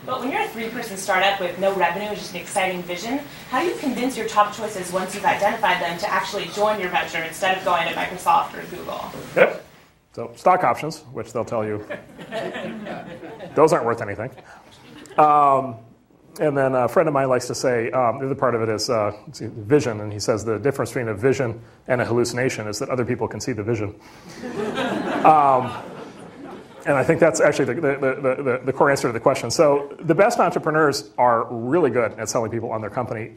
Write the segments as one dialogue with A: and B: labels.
A: But when you're a 3-person startup with no revenue, just an exciting vision, how do you convince your top choices once you've identified them to actually join your venture instead of going to Microsoft or Google?
B: Yep. So stock options, which they'll tell you, those aren't worth anything. And then a friend of mine likes to say, the other part of it is vision, and he says the difference between a vision and a hallucination is that other people can see the vision. And I think that's actually the core answer to the question. So the best entrepreneurs are really good at selling people on their company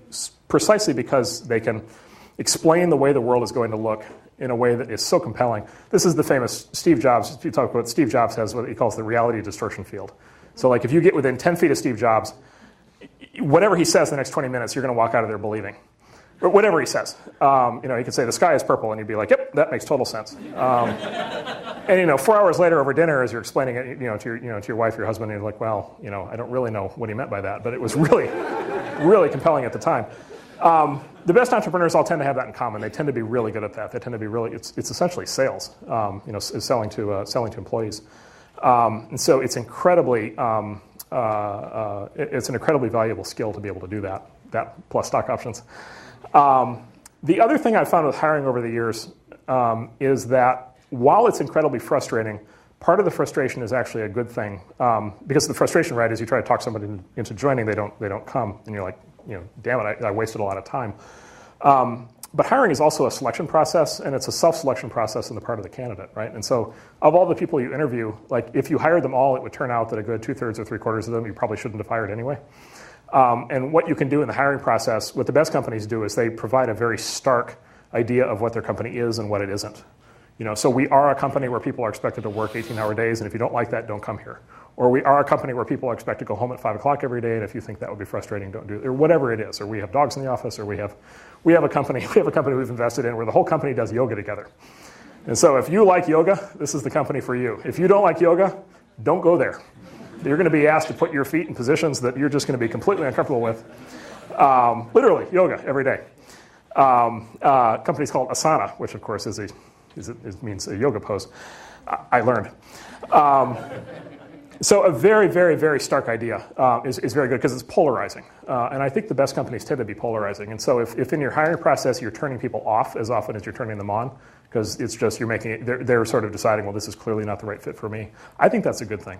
B: precisely because they can explain the way the world is going to look in a way that is so compelling. This is the famous Steve Jobs. If you talk about Steve Jobs has what he calls the reality distortion field. So like if you get within 10 feet of Steve Jobs, whatever he says the next 20 minutes, you're going to walk out of there believing. Or whatever he says. He could say the sky is purple, and you'd be like, yep, that makes total sense. And 4 hours later over dinner, as you're explaining it, to your wife, your husband, and you're like, well, I don't really know what he meant by that, but it was really, really compelling at the time. The best entrepreneurs all tend to have that in common. They tend to be really good at that. They tend to be really. It's essentially sales. Selling to employees. And so it's incredibly. It's an incredibly valuable skill to be able to do that. That plus stock options. The other thing I've found with hiring over the years is that while it's incredibly frustrating, part of the frustration is actually a good thing because the frustration, right, is you try to talk somebody into joining, they don't come, and you're like, damn it, I wasted a lot of time. But hiring is also a selection process, and it's a self-selection process on the part of the candidate, right? And so, of all the people you interview, like if you hired them all, it would turn out that a good 2/3 or 3/4 of them you probably shouldn't have hired anyway. And what you can do in the hiring process, what the best companies do is they provide a very stark idea of what their company is and what it isn't. So we are a company where people are expected to work 18-hour days, and if you don't like that, don't come here. Or we are a company where people are expected to go home at 5 o'clock every day, and if you think that would be frustrating, don't do it. Or whatever it is. Or we have dogs in the office, or we have a company we've invested in where the whole company does yoga together. And so if you like yoga, this is the company for you. If you don't like yoga, don't go there. You're going to be asked to put your feet in positions that you're just going to be completely uncomfortable with. Literally, yoga every day. Company's called Asana, which of course means a yoga pose. I learned. So a very, very, very stark idea is very good because it's polarizing. And I think the best companies tend to be polarizing. And so if in your hiring process you're turning people off as often as you're turning them on, because it's just you're making it, they're sort of deciding, well, this is clearly not the right fit for me. I think that's a good thing.